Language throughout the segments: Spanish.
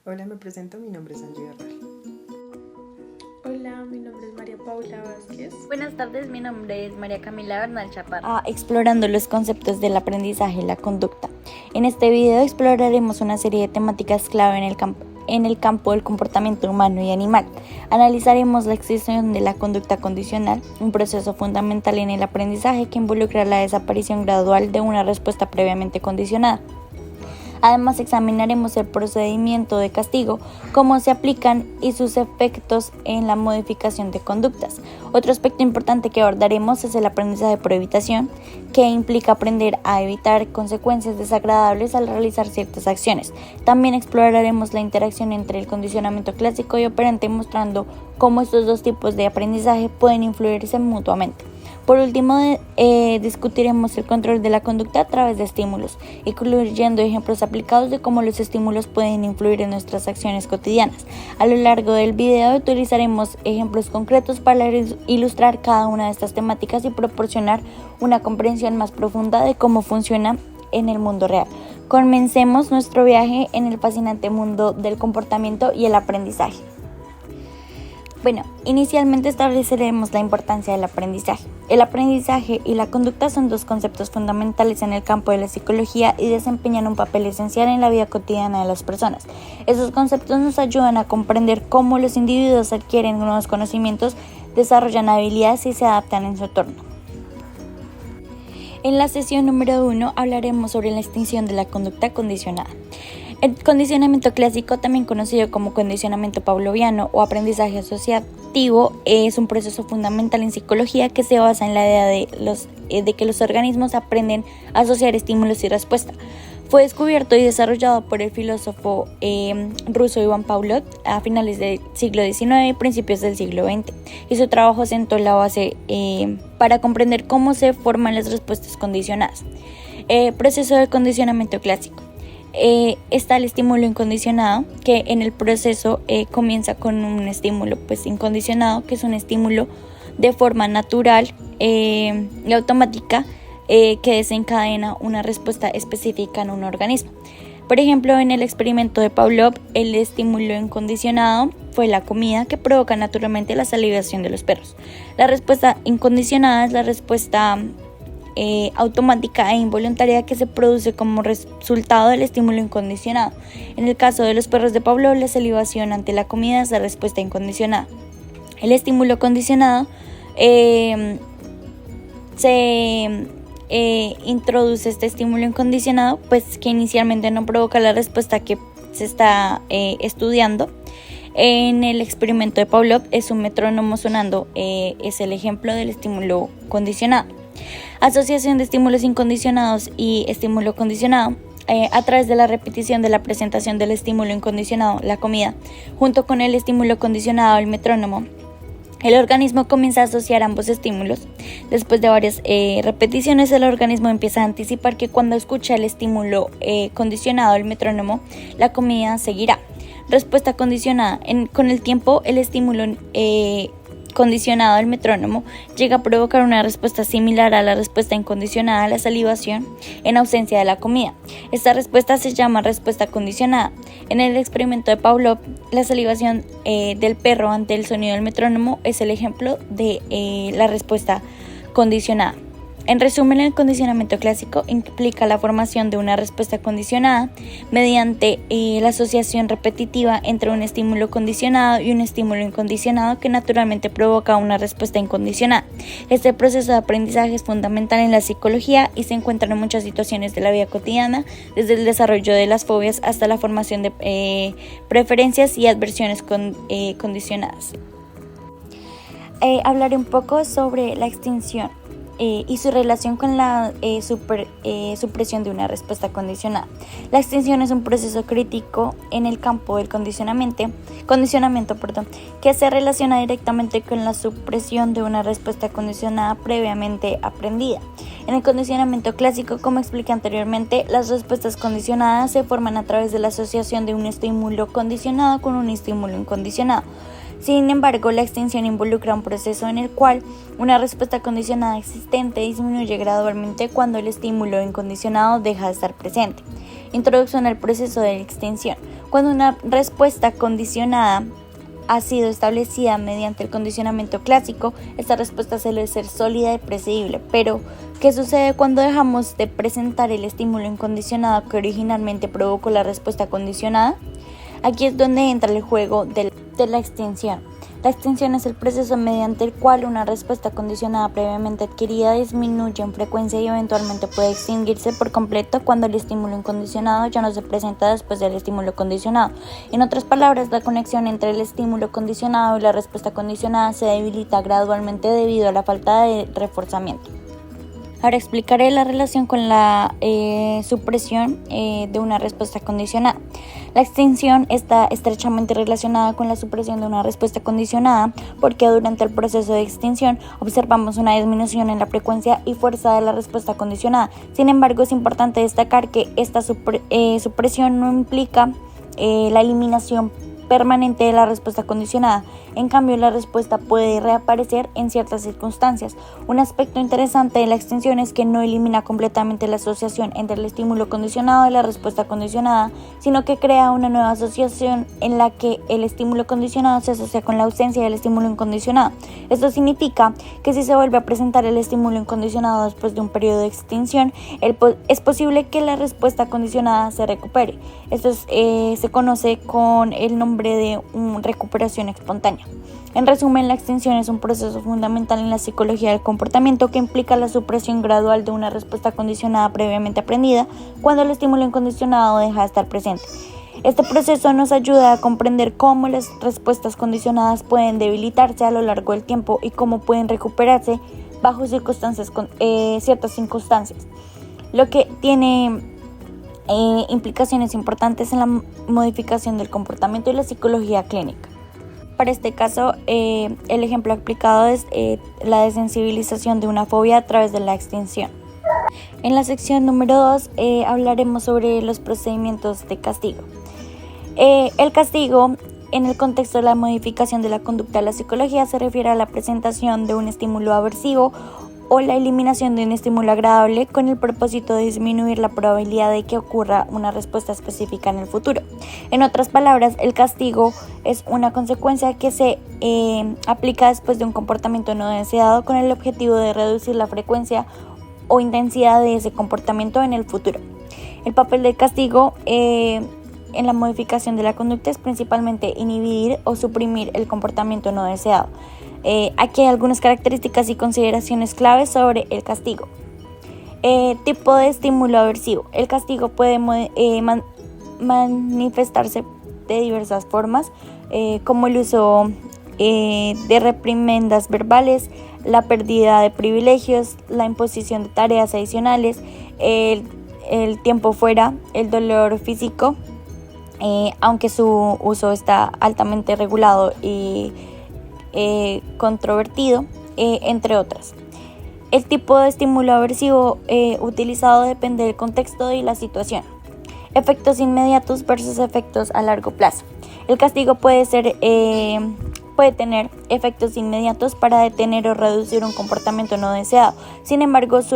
Hola, me presento, mi nombre es Angie Bernal. Hola, mi nombre es María Paula Vázquez. Buenas tardes, mi nombre es María Camila Bernal Chaparro. Explorando los conceptos del aprendizaje y la conducta. En este video exploraremos una serie de temáticas clave en el campo del comportamiento humano y animal. Analizaremos la extensión de la conducta condicional, un proceso fundamental en el aprendizaje que involucra la desaparición gradual de una respuesta previamente condicionada. Además, examinaremos el procedimiento de castigo, cómo se aplican y sus efectos en la modificación de conductas. Otro aspecto importante que abordaremos es el aprendizaje por evitación, que implica aprender a evitar consecuencias desagradables al realizar ciertas acciones. También exploraremos la interacción entre el condicionamiento clásico y operante, mostrando cómo estos dos tipos de aprendizaje pueden influirse mutuamente. Por último, discutiremos el control de la conducta a través de estímulos, incluyendo ejemplos aplicados de cómo los estímulos pueden influir en nuestras acciones cotidianas. A lo largo del video utilizaremos ejemplos concretos para ilustrar cada una de estas temáticas y proporcionar una comprensión más profunda de cómo funciona en el mundo real. Comencemos nuestro viaje en el fascinante mundo del comportamiento y el aprendizaje. Inicialmente estableceremos la importancia del aprendizaje. El aprendizaje y la conducta son dos conceptos fundamentales en el campo de la psicología y desempeñan un papel esencial en la vida cotidiana de las personas. Esos conceptos nos ayudan a comprender cómo los individuos adquieren nuevos conocimientos, desarrollan habilidades y se adaptan en su entorno. En la sesión número 1 hablaremos sobre la extinción de la conducta condicionada. El condicionamiento clásico, también conocido como condicionamiento pavloviano o aprendizaje asociativo, es un proceso fundamental en psicología que se basa en la idea de que los organismos aprenden a asociar estímulos y respuesta. Fue descubierto y desarrollado por el filósofo ruso Ivan Pavlov a finales del siglo XIX y principios del siglo XX, y su trabajo sentó la base para comprender cómo se forman las respuestas condicionadas. Proceso de condicionamiento clásico. Está el estímulo incondicionado, que en el proceso comienza con un estímulo incondicionado, que es un estímulo de forma natural y automática que desencadena una respuesta específica en un organismo. Por ejemplo, en el experimento de Pavlov, el estímulo incondicionado fue la comida, que provoca naturalmente la salivación de los perros. La respuesta incondicionada es la respuesta automática e involuntaria que se produce como resultado del estímulo incondicionado. En el caso de los perros de Pavlov, la salivación ante la comida es la respuesta incondicionada. El estímulo condicionado se introduce este estímulo incondicionado, que inicialmente no provoca la respuesta que se está estudiando. En el experimento de Pavlov es un metrónomo sonando, es el ejemplo del estímulo condicionado. Asociación de estímulos incondicionados y estímulo condicionado. A través de la repetición de la presentación del estímulo incondicionado, la comida, junto con el estímulo condicionado, el metrónomo, el organismo comienza a asociar ambos estímulos. Después de varias repeticiones, el organismo empieza a anticipar que cuando escucha el estímulo condicionado, el metrónomo, la comida seguirá. Respuesta condicionada. Con el tiempo, el estímulo condicionado al metrónomo llega a provocar una respuesta similar a la respuesta incondicionada a la salivación en ausencia de la comida. Esta respuesta se llama respuesta condicionada. En el experimento de Pavlov, la salivación del perro ante el sonido del metrónomo es el ejemplo de la respuesta condicionada. En resumen, el condicionamiento clásico implica la formación de una respuesta condicionada mediante la asociación repetitiva entre un estímulo condicionado y un estímulo incondicionado que naturalmente provoca una respuesta incondicionada. Este proceso de aprendizaje es fundamental en la psicología y se encuentra en muchas situaciones de la vida cotidiana, desde el desarrollo de las fobias hasta la formación de preferencias y adversiones condicionadas. Hablaré un poco sobre la extinción y su relación con la supresión de una respuesta condicionada. La extinción es un proceso crítico en el campo del condicionamiento, que se relaciona directamente con la supresión de una respuesta condicionada previamente aprendida. En el condicionamiento clásico, como expliqué anteriormente, las respuestas condicionadas se forman a través de la asociación de un estímulo condicionado con un estímulo incondicionado. Sin embargo, la extinción involucra un proceso en el cual una respuesta condicionada existente disminuye gradualmente cuando el estímulo incondicionado deja de estar presente. Introducción al proceso de extinción. Cuando una respuesta condicionada ha sido establecida mediante el condicionamiento clásico, esta respuesta suele ser sólida y predecible. Pero, ¿qué sucede cuando dejamos de presentar el estímulo incondicionado que originalmente provocó la respuesta condicionada? Aquí es donde entra el juego de la extinción. La extinción es el proceso mediante el cual una respuesta condicionada previamente adquirida disminuye en frecuencia y eventualmente puede extinguirse por completo cuando el estímulo incondicionado ya no se presenta después del estímulo condicionado. En otras palabras, la conexión entre el estímulo condicionado y la respuesta condicionada se debilita gradualmente debido a la falta de reforzamiento. Ahora explicaré la relación con la supresión de una respuesta condicionada. La extinción está estrechamente relacionada con la supresión de una respuesta condicionada porque durante el proceso de extinción observamos una disminución en la frecuencia y fuerza de la respuesta condicionada. Sin embargo, es importante destacar que esta supresión no implica la eliminación permanente de la respuesta condicionada. En cambio, la respuesta puede reaparecer en ciertas circunstancias. Un aspecto interesante de la extinción es que no elimina completamente la asociación entre el estímulo condicionado y la respuesta condicionada, sino que crea una nueva asociación en la que el estímulo condicionado se asocia con la ausencia del estímulo incondicionado. Esto significa que si se vuelve a presentar el estímulo incondicionado después de un periodo de extinción, es posible que la respuesta condicionada se recupere. Esto se conoce con el nombre de recuperación espontánea. En resumen, la extinción es un proceso fundamental en la psicología del comportamiento que implica la supresión gradual de una respuesta condicionada previamente aprendida cuando el estímulo incondicionado deja de estar presente. Este proceso nos ayuda a comprender cómo las respuestas condicionadas pueden debilitarse a lo largo del tiempo y cómo pueden recuperarse bajo ciertas circunstancias, lo que tiene implicaciones importantes en la modificación del comportamiento y la psicología clínica. Para este caso, el ejemplo aplicado es la desensibilización de una fobia a través de la extinción. En la sección número 2 hablaremos sobre los procedimientos de castigo. El castigo, en el contexto de la modificación de la conducta de la psicología, se refiere a la presentación de un estímulo aversivo o la eliminación de un estímulo agradable con el propósito de disminuir la probabilidad de que ocurra una respuesta específica en el futuro. En otras palabras, el castigo es una consecuencia que se aplica después de un comportamiento no deseado con el objetivo de reducir la frecuencia o intensidad de ese comportamiento en el futuro. El papel del castigo en la modificación de la conducta es principalmente inhibir o suprimir el comportamiento no deseado. Aquí hay algunas características y consideraciones claves sobre el castigo. Tipo de estímulo aversivo. El castigo puede manifestarse de diversas formas, como el uso de reprimendas verbales, la pérdida de privilegios, la imposición de tareas adicionales, el tiempo fuera, el dolor físico, aunque su uso está altamente regulado y controvertido, entre otras. El tipo de estímulo aversivo utilizado depende del contexto y la situación. Efectos inmediatos versus efectos a largo plazo. El castigo puede tener efectos inmediatos para detener o reducir un comportamiento no deseado. Sin embargo, su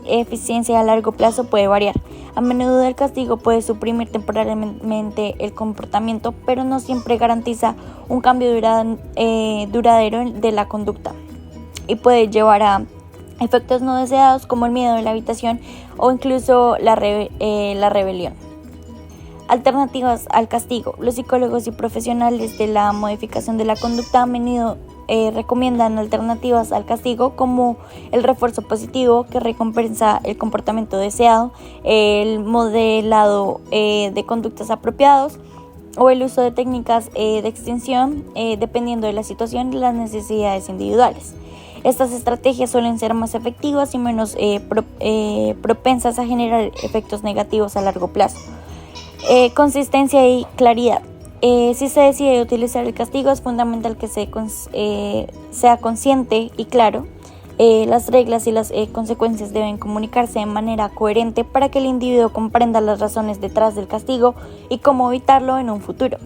eficiencia a largo plazo puede variar. A menudo el castigo puede suprimir temporalmente el comportamiento, pero no siempre garantiza un cambio duradero de la conducta y puede llevar a efectos no deseados como el miedo de la evitación o incluso la rebelión. Alternativas al castigo. Los psicólogos y profesionales de la modificación de la conducta a menudo recomiendan alternativas al castigo como el refuerzo positivo que recompensa el comportamiento deseado, el modelado de conductas apropiados o el uso de técnicas de extinción dependiendo de la situación y las necesidades individuales. Estas estrategias suelen ser más efectivas y menos propensas a generar efectos negativos a largo plazo. Consistencia y claridad. Si se decide utilizar el castigo, es fundamental que sea consciente y claro. Las reglas y las consecuencias deben comunicarse de manera coherente para que el individuo comprenda las razones detrás del castigo y cómo evitarlo en un futuro.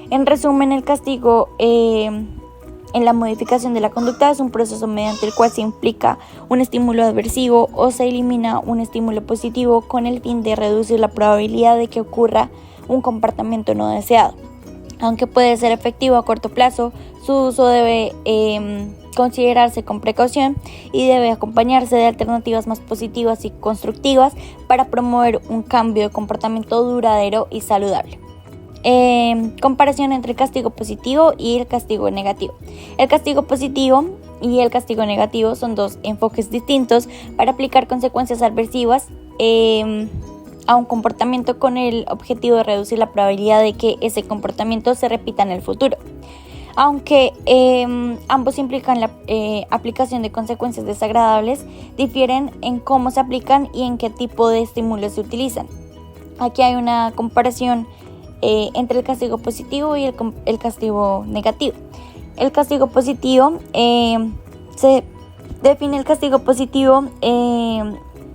En resumen, el castigo en en la modificación de la conducta es un proceso mediante el cual se implica un estímulo adversivo o se elimina un estímulo positivo con el fin de reducir la probabilidad de que ocurra un comportamiento no deseado. Aunque puede ser efectivo a corto plazo, su uso debe considerarse con precaución y debe acompañarse de alternativas más positivas y constructivas para promover un cambio de comportamiento duradero y saludable. Comparación entre el castigo positivo y el castigo negativo. El castigo positivo y el castigo negativo son dos enfoques distintos para aplicar consecuencias adversivas a un comportamiento con el objetivo de reducir la probabilidad de que ese comportamiento se repita en el futuro. Aunque ambos implican la aplicación de consecuencias desagradables, difieren en cómo se aplican y en qué tipo de estímulos se utilizan. Aquí hay una comparación entre el castigo positivo y el castigo negativo. El castigo positivo se define el castigo positivo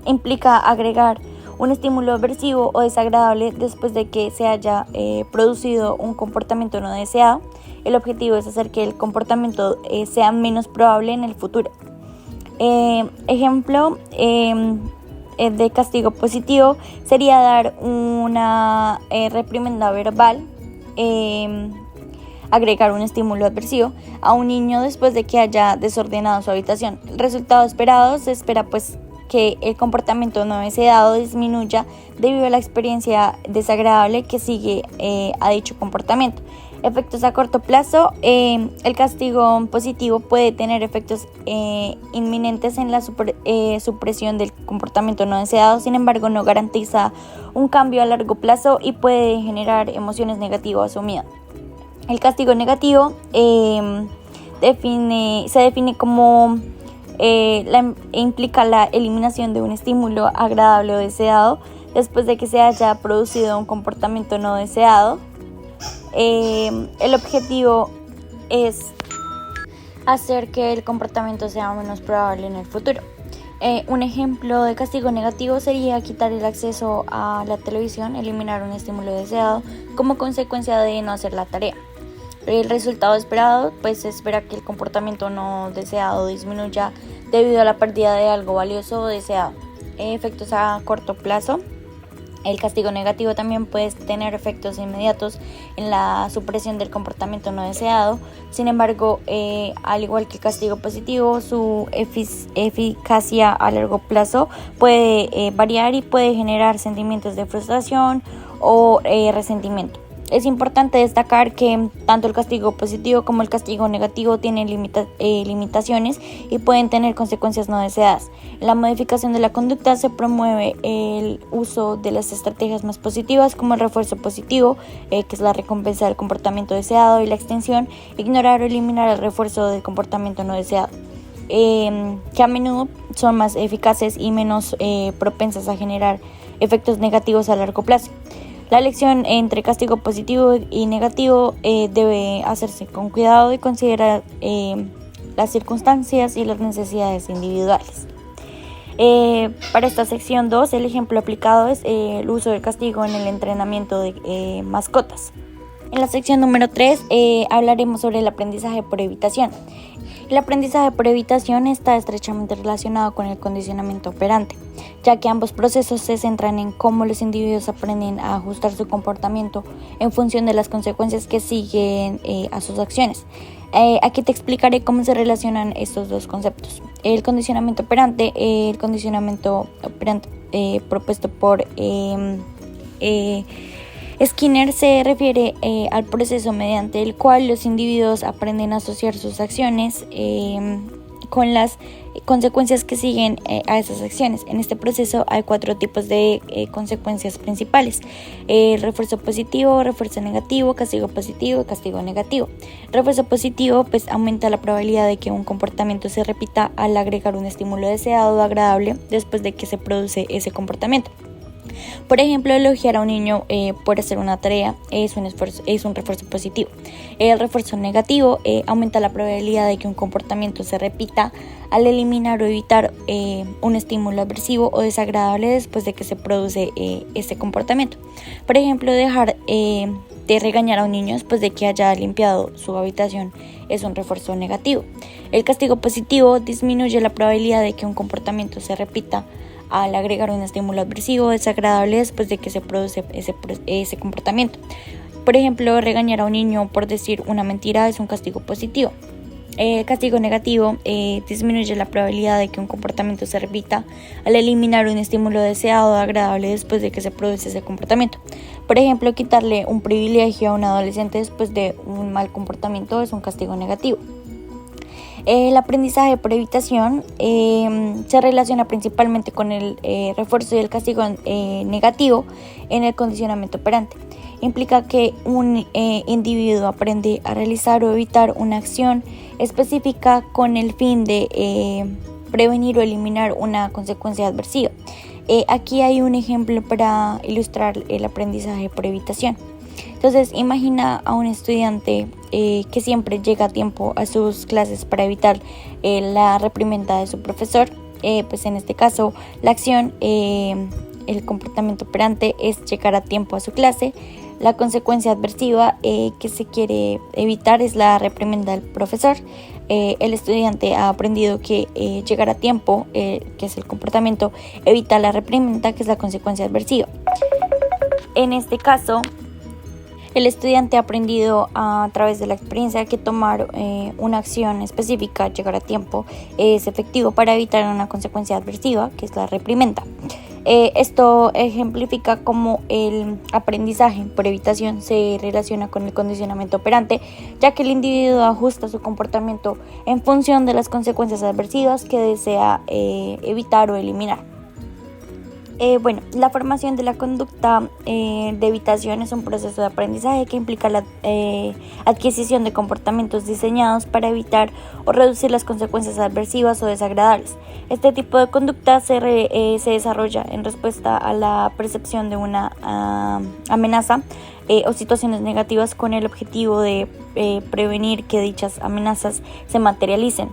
implica agregar un estímulo aversivo o desagradable después de que se haya producido un comportamiento no deseado. El objetivo es hacer que el comportamiento sea menos probable en el futuro. Ejemplo de castigo positivo sería dar una reprimenda verbal, agregar un estímulo adversivo a un niño después de que haya desordenado su habitación. El resultado esperado se espera que el comportamiento no deseado disminuya debido a la experiencia desagradable que sigue a dicho comportamiento. Efectos a corto plazo. El castigo positivo puede tener efectos inminentes en la supresión del comportamiento no deseado, sin embargo no garantiza un cambio a largo plazo y puede generar emociones negativas o miedo. El castigo negativo se define como implica la eliminación de un estímulo agradable o deseado después de que se haya producido un comportamiento no deseado. El objetivo es hacer que el comportamiento sea menos probable en el futuro. Un ejemplo de castigo negativo sería quitar el acceso a la televisión, eliminar un estímulo deseado como consecuencia de no hacer la tarea. El resultado esperado, se espera que el comportamiento no deseado disminuya debido a la pérdida de algo valioso o deseado. Efectos a corto plazo. El castigo negativo también puede tener efectos inmediatos en la supresión del comportamiento no deseado. Sin embargo, al igual que el castigo positivo, su eficacia a largo plazo puede variar y puede generar sentimientos de frustración o resentimiento. Es importante destacar que tanto el castigo positivo como el castigo negativo tienen limitaciones y pueden tener consecuencias no deseadas. En la modificación de la conducta se promueve el uso de las estrategias más positivas como el refuerzo positivo, que es la recompensa del comportamiento deseado, y la extensión, ignorar o eliminar el refuerzo del comportamiento no deseado, que a menudo son más eficaces y menos propensas a generar efectos negativos a largo plazo. La elección entre castigo positivo y negativo debe hacerse con cuidado y considerar las circunstancias y las necesidades individuales. Para esta sección 2, el ejemplo aplicado es el uso del castigo en el entrenamiento de mascotas. En la sección número 3 hablaremos sobre el aprendizaje por evitación. El aprendizaje por evitación está estrechamente relacionado con el condicionamiento operante, ya que ambos procesos se centran en cómo los individuos aprenden a ajustar su comportamiento en función de las consecuencias que siguen a sus acciones. Aquí te explicaré cómo se relacionan estos dos conceptos. El condicionamiento operante propuesto por Skinner se refiere al proceso mediante el cual los individuos aprenden a asociar sus acciones con las consecuencias que siguen a esas acciones. En este proceso hay 4 tipos de consecuencias principales: refuerzo positivo, refuerzo negativo, castigo positivo y castigo negativo. Refuerzo positivo aumenta la probabilidad de que un comportamiento se repita al agregar un estímulo deseado o agradable después de que se produce ese comportamiento. Por ejemplo, elogiar a un niño por hacer una tarea es un refuerzo positivo. El refuerzo negativo aumenta la probabilidad de que un comportamiento se repita al eliminar o evitar un estímulo aversivo o desagradable después de que se produce ese comportamiento. Por ejemplo, dejar de regañar a un niño después de que haya limpiado su habitación es un refuerzo negativo. El castigo positivo disminuye la probabilidad de que un comportamiento se repita al agregar un estímulo adversivo o desagradable después de que se produce ese comportamiento. Por ejemplo, regañar a un niño por decir una mentira es un castigo positivo. Castigo negativo disminuye la probabilidad de que un comportamiento se repita al eliminar un estímulo deseado o agradable después de que se produce ese comportamiento. Por ejemplo, quitarle un privilegio a un adolescente después de un mal comportamiento es un castigo negativo. El aprendizaje por evitación se relaciona principalmente con el refuerzo y el castigo negativo en el condicionamiento operante. Implica que un individuo aprende a realizar o evitar una acción específica con el fin de prevenir o eliminar una consecuencia adversiva. Aquí hay un ejemplo para ilustrar el aprendizaje por evitación. Entonces, imagina a un estudiante que siempre llega a tiempo a sus clases para evitar la reprimenda de su profesor. Pues en este caso, la acción, el comportamiento operante es llegar a tiempo a su clase. La consecuencia adversiva que se quiere evitar es la reprimenda del profesor. El estudiante ha aprendido que llegar a tiempo, que es el comportamiento, evita la reprimenda, que es la consecuencia adversiva. En este caso, el estudiante ha aprendido a través de la experiencia que tomar una acción específica, llegar a tiempo, es efectivo para evitar una consecuencia adversiva, que es la reprimenda. Esto ejemplifica cómo el aprendizaje por evitación se relaciona con el condicionamiento operante, ya que el individuo ajusta su comportamiento en función de las consecuencias adversivas que desea evitar o eliminar. La formación de la conducta de evitación es un proceso de aprendizaje que implica la adquisición de comportamientos diseñados para evitar o reducir las consecuencias adversivas o desagradables. Este tipo de conducta se desarrolla en respuesta a la percepción de una amenaza o situaciones negativas con el objetivo de prevenir que dichas amenazas se materialicen.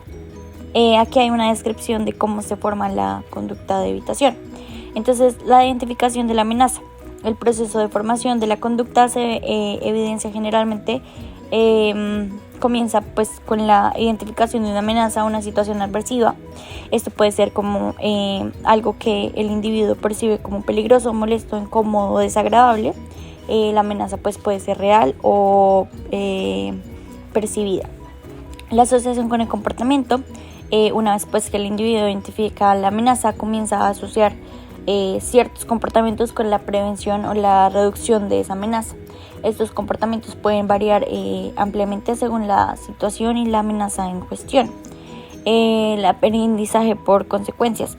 Aquí hay una descripción de cómo se forma la conducta de evitación. Entonces, la identificación de la amenaza. El proceso de formación de la conducta se evidencia generalmente, comienza pues con la identificación de una amenaza o una situación adversiva. Esto puede ser como algo que el individuo percibe como peligroso, molesto, incómodo o desagradable. La amenaza pues puede ser real o percibida. La asociación con el comportamiento. Una vez pues que el individuo identifica la amenaza, comienza a asociar ciertos comportamientos con la prevención o la reducción de esa amenaza. Estos comportamientos pueden variar ampliamente según la situación y la amenaza en cuestión. El aprendizaje por consecuencias.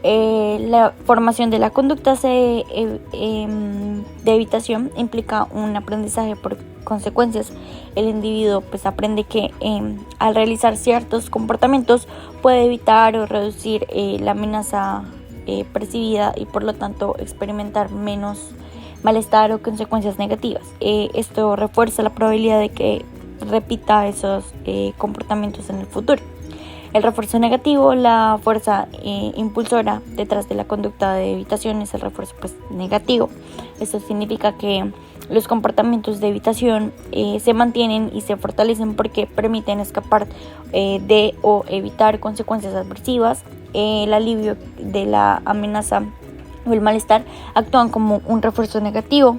La formación de la conducta de evitación implica un aprendizaje por consecuencias. El individuo pues aprende que al realizar ciertos comportamientos puede evitar o reducir la amenaza percibida y por lo tanto experimentar menos malestar o consecuencias negativas. Esto refuerza la probabilidad de que repita esos comportamientos en el futuro. El refuerzo negativo, la fuerza impulsora detrás de la conducta de evitación es el refuerzo negativo. Esto significa que los comportamientos de evitación se mantienen y se fortalecen porque permiten escapar de o evitar consecuencias adversivas. El alivio de la amenaza o el malestar actúan como un refuerzo negativo,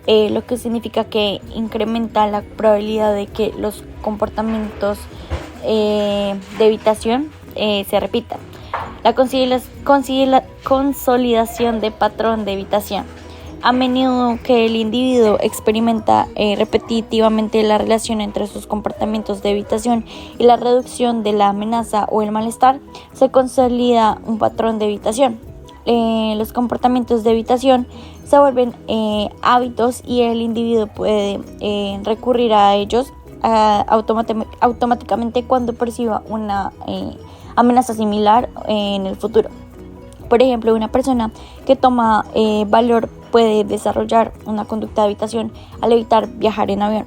lo que significa que incrementa la probabilidad de que los comportamientos de evitación se repitan. La consolidación de patrón de evitación. A menudo que el individuo experimenta repetitivamente la relación entre sus comportamientos de evitación y la reducción de la amenaza o el malestar, se consolida un patrón de evitación. Los comportamientos de evitación se vuelven hábitos y el individuo puede recurrir a ellos automáticamente cuando perciba una amenaza similar en el futuro. Por ejemplo, una persona que toma valor puede desarrollar una conducta de evitación al evitar viajar en avión.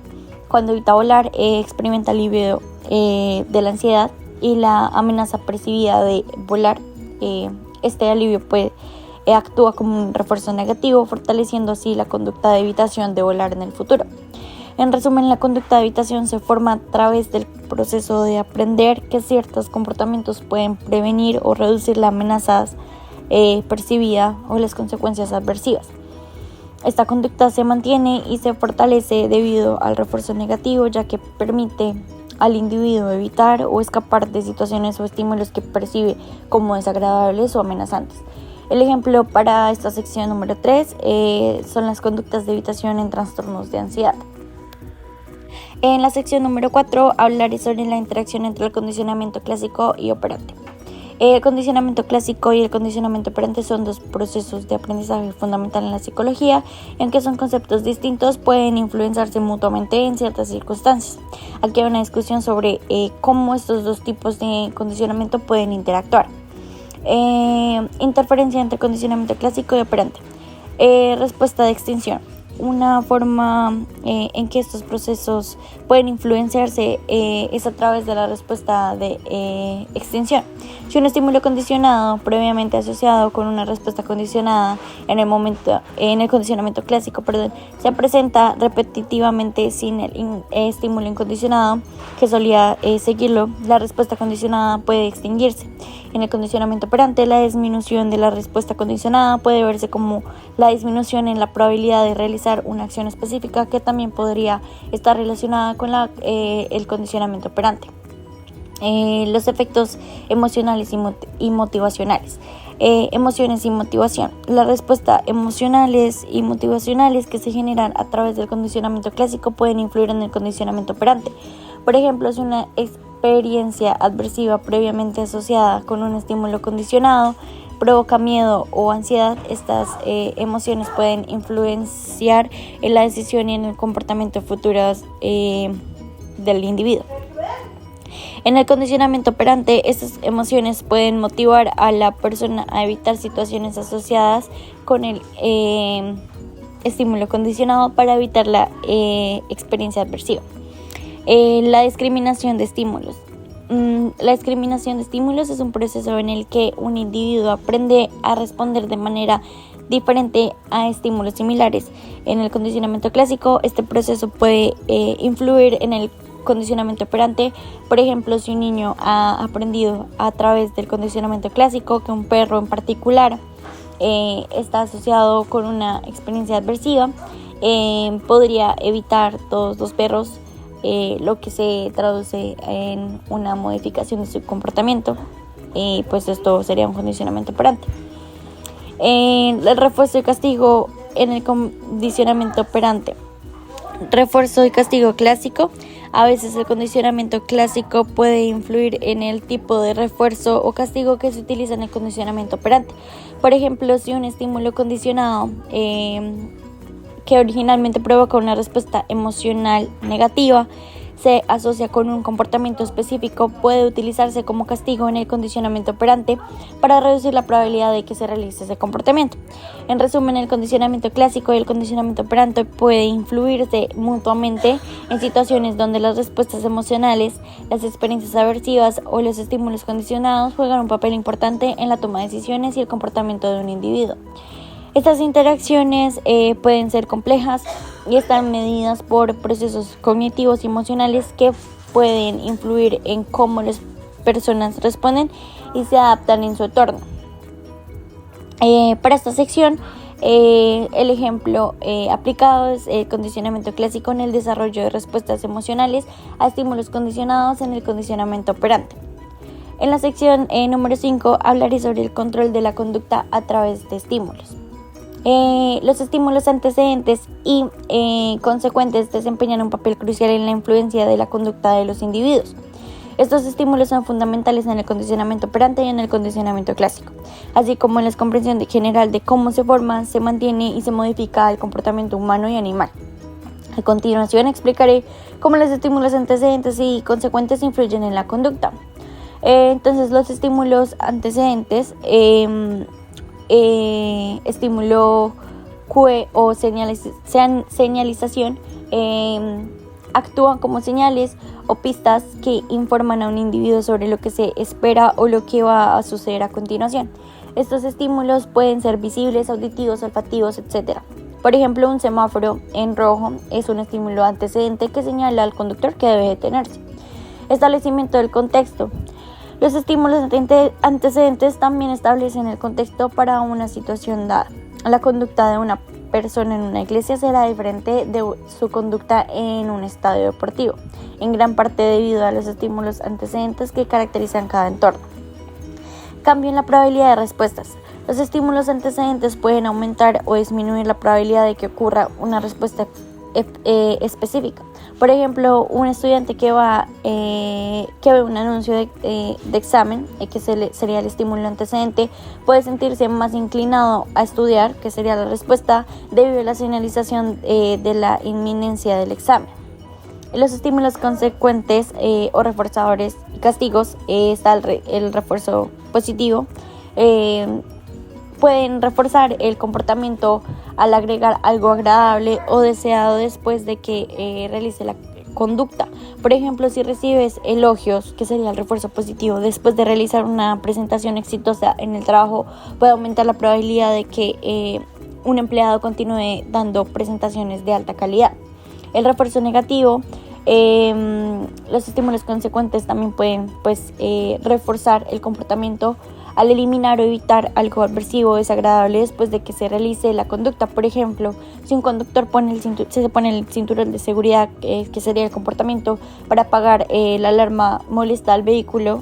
Cuando evita volar, experimenta alivio de la ansiedad y la amenaza percibida de volar. Este alivio actúa como un refuerzo negativo, fortaleciendo así la conducta de evitación de volar en el futuro. En resumen, la conducta de evitación se forma a través del proceso de aprender que ciertos comportamientos pueden prevenir o reducir la amenaza percibida o las consecuencias adversivas. Esta conducta se mantiene y se fortalece debido al refuerzo negativo, ya que permite al individuo evitar o escapar de situaciones o estímulos que percibe como desagradables o amenazantes. El ejemplo para esta sección número 3 son las conductas de evitación en trastornos de ansiedad. En la sección número 4 hablaré sobre la interacción entre el condicionamiento clásico y operante. El condicionamiento clásico y el condicionamiento operante son dos procesos de aprendizaje fundamental en la psicología, y aunque son conceptos distintos, pueden influenciarse mutuamente en ciertas circunstancias. Aquí hay una discusión sobre cómo estos dos tipos de condicionamiento pueden interactuar. Interferencia entre condicionamiento clásico y operante. Respuesta de extinción. Una forma en que estos procesos pueden influenciarse es a través de la respuesta de extinción. Si un estímulo condicionado previamente asociado con una respuesta condicionada en el condicionamiento clásico, se presenta repetitivamente sin el estímulo incondicionado que solía seguirlo, la respuesta condicionada puede extinguirse. En el condicionamiento operante, la disminución de la respuesta condicionada puede verse como la disminución en la probabilidad de realizar una acción específica, que también podría estar relacionada con el condicionamiento operante. Los efectos emocionales y motivacionales. Emociones y motivación. Las respuestas emocionales y motivacionales que se generan a través del condicionamiento clásico pueden influir en el condicionamiento operante. Por ejemplo, si una experiencia adversiva previamente asociada con un estímulo condicionado provoca miedo o ansiedad, estas emociones pueden influenciar en la decisión y en el comportamiento futuro del individuo. En el condicionamiento operante, estas emociones pueden motivar a la persona a evitar situaciones asociadas con el estímulo condicionado para evitar la experiencia adversiva. La discriminación de estímulos. La discriminación de estímulos es un proceso en el que un individuo aprende a responder de manera diferente a estímulos similares. En el condicionamiento clásico, este proceso puede influir en el condicionamiento operante. Por ejemplo, si un niño ha aprendido a través del condicionamiento clásico que un perro en particular está asociado con una experiencia adversiva, podría evitar todos los perros, lo que se traduce en una modificación de su comportamiento, pues esto sería un condicionamiento operante. El refuerzo y castigo en el condicionamiento operante. Refuerzo y castigo clásico. A veces el condicionamiento clásico puede influir en el tipo de refuerzo o castigo que se utiliza en el condicionamiento operante. Por ejemplo, si un estímulo condicionado que originalmente provoca una respuesta emocional negativa se asocia con un comportamiento específico, puede utilizarse como castigo en el condicionamiento operante para reducir la probabilidad de que se realice ese comportamiento. En resumen, el condicionamiento clásico y el condicionamiento operante pueden influirse mutuamente en situaciones donde las respuestas emocionales, las experiencias aversivas o los estímulos condicionados juegan un papel importante en la toma de decisiones y el comportamiento de un individuo. Estas interacciones pueden ser complejas y están medidas por procesos cognitivos y emocionales que pueden influir en cómo las personas responden y se adaptan en su entorno. Para esta sección, el ejemplo aplicado es el condicionamiento clásico en el desarrollo de respuestas emocionales a estímulos condicionados en el condicionamiento operante. En la sección número 5 hablaré sobre el control de la conducta a través de estímulos. Los estímulos antecedentes y consecuentes desempeñan un papel crucial en la influencia de la conducta de los individuos. Estos estímulos son fundamentales en el condicionamiento operante y en el condicionamiento clásico, así como en la comprensión general de cómo se forma, se mantiene y se modifica el comportamiento humano y animal. A continuación explicaré cómo los estímulos antecedentes y consecuentes influyen en la conducta. Entonces, los estímulos antecedentes, estímulo cue o señalización, actúan como señales o pistas que informan a un individuo sobre lo que se espera o lo que va a suceder a continuación. Estos estímulos pueden ser visibles, auditivos, olfativos, etc. Por ejemplo, un semáforo en rojo es un estímulo antecedente que señala al conductor que debe detenerse. Establecimiento del contexto. Los estímulos antecedentes también establecen el contexto para una situación dada. La conducta de una persona en una iglesia será diferente de su conducta en un estadio deportivo, en gran parte debido a los estímulos antecedentes que caracterizan cada entorno. Cambio en la probabilidad de respuestas. Los estímulos antecedentes pueden aumentar o disminuir la probabilidad de que ocurra una respuesta específica. Por ejemplo, un estudiante que ve un anuncio de examen, que sería el estímulo antecedente, puede sentirse más inclinado a estudiar, que sería la respuesta, debido a la señalización de la inminencia del examen. En los estímulos consecuentes o reforzadores y castigos está el refuerzo positivo. Pueden reforzar el comportamiento al agregar algo agradable o deseado después de que realice la conducta. Por ejemplo, si recibes elogios, que sería el refuerzo positivo, después de realizar una presentación exitosa en el trabajo, puede aumentar la probabilidad de que un empleado continúe dando presentaciones de alta calidad. El refuerzo negativo. Los estímulos consecuentes también pueden reforzar el comportamiento al eliminar o evitar algo adversivo o desagradable después de que se realice la conducta. Por ejemplo, si un conductor se pone el cinturón de seguridad, que sería el comportamiento para apagar la alarma molesta al vehículo,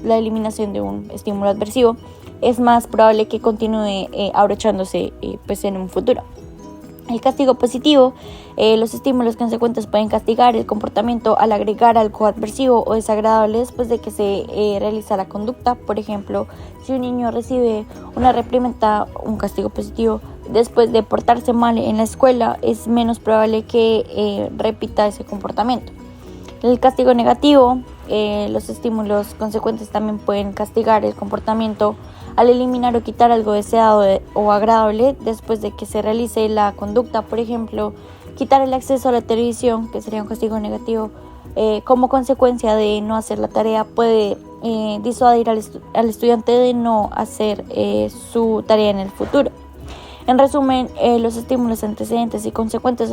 la eliminación de un estímulo adversivo, es más probable que continúe abrochándose en un futuro. El castigo positivo. Los estímulos consecuentes pueden castigar el comportamiento al agregar algo adversivo o desagradable después de que se realiza la conducta. Por ejemplo, si un niño recibe una reprimenda, un castigo positivo, después de portarse mal en la escuela, es menos probable que repita ese comportamiento. El castigo negativo. Los estímulos consecuentes también pueden castigar el comportamiento al eliminar o quitar algo deseado o agradable después de que se realice la conducta. Por ejemplo, quitar el acceso a la televisión, que sería un castigo negativo, como consecuencia de no hacer la tarea, puede disuadir al estudiante de no hacer su tarea en el futuro. En resumen, los estímulos antecedentes y consecuentes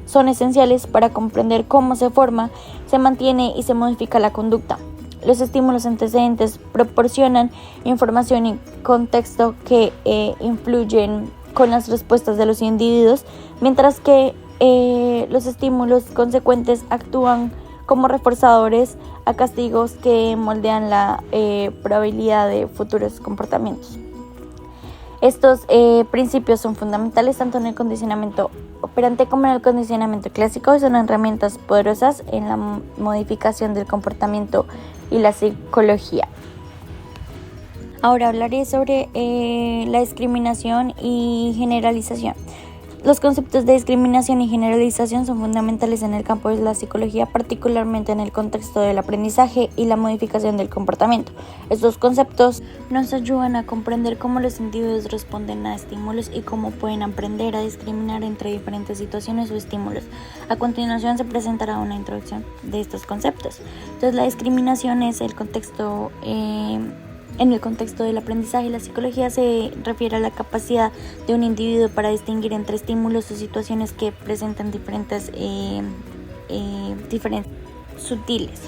son esenciales para comprender cómo se forma, se mantiene y se modifica la conducta. Los estímulos antecedentes proporcionan información y contexto que influyen con las respuestas de los individuos, mientras que los estímulos consecuentes actúan como reforzadores a castigos que moldean la probabilidad de futuros comportamientos. Estos principios son fundamentales tanto en el condicionamiento operante como en el condicionamiento clásico y son herramientas poderosas en la modificación del comportamiento y la psicología. Ahora hablaré sobre la discriminación y generalización. Los conceptos de discriminación y generalización son fundamentales en el campo de la psicología, particularmente en el contexto del aprendizaje y la modificación del comportamiento. Estos conceptos nos ayudan a comprender cómo los individuos responden a estímulos y cómo pueden aprender a discriminar entre diferentes situaciones o estímulos. A continuación se presentará una introducción de estos conceptos. Entonces, la discriminación es el contexto en el contexto del aprendizaje. La psicología se refiere a la capacidad de un individuo para distinguir entre estímulos o situaciones que presentan diferentes sutiles.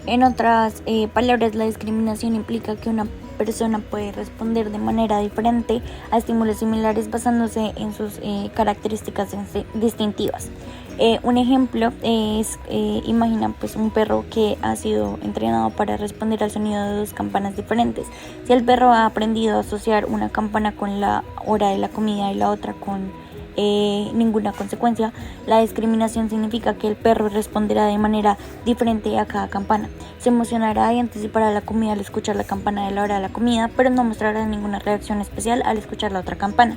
En otras palabras, la discriminación implica que una persona puede responder de manera diferente a estímulos similares basándose en sus características distintivas. Un ejemplo es, imagina un perro que ha sido entrenado para responder al sonido de dos campanas diferentes. Si el perro ha aprendido a asociar una campana con la hora de la comida y la otra con ninguna consecuencia, la discriminación significa que el perro responderá de manera diferente a cada campana. Se emocionará y anticipará la comida al escuchar la campana de la hora de la comida, pero no mostrará ninguna reacción especial al escuchar la otra campana.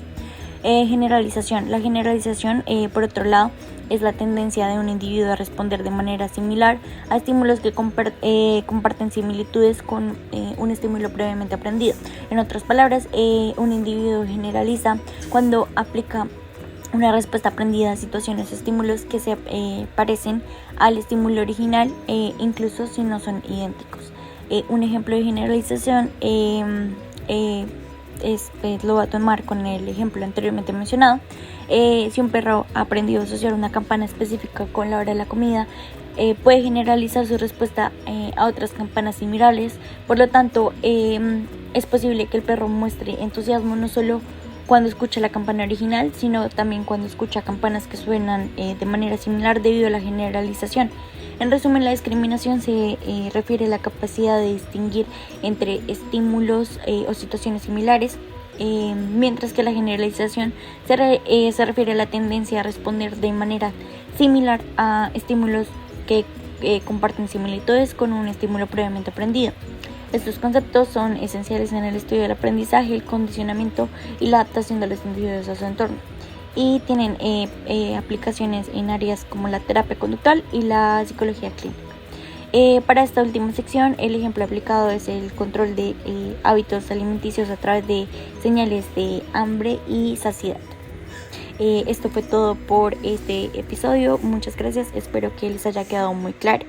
Generalización. La generalización, por otro lado, es la tendencia de un individuo a responder de manera similar a estímulos que comparten similitudes con un estímulo previamente aprendido. En otras palabras, un individuo generaliza cuando aplica una respuesta aprendida a situaciones o estímulos que se parecen al estímulo original, incluso si no son idénticos. Un ejemplo de generalización lo voy a tomar con el ejemplo anteriormente mencionado. Si un perro ha aprendido a asociar una campana específica con la hora de la comida, puede generalizar su respuesta a otras campanas similares. Por lo tanto, es posible que el perro muestre entusiasmo no solo cuando escucha la campana original, sino también cuando escucha campanas que suenan de manera similar debido a la generalización. En resumen, la discriminación se refiere a la capacidad de distinguir entre estímulos o situaciones similares, mientras que la generalización se refiere a la tendencia a responder de manera similar a estímulos que comparten similitudes con un estímulo previamente aprendido. Estos conceptos son esenciales en el estudio del aprendizaje, el condicionamiento y la adaptación de los individuos a su entorno, y tienen aplicaciones en áreas como la terapia conductual y la psicología clínica. Para esta última sección, el ejemplo aplicado es el control de hábitos alimenticios a través de señales de hambre y saciedad. Esto fue todo por este episodio. Muchas gracias, espero que les haya quedado muy claro.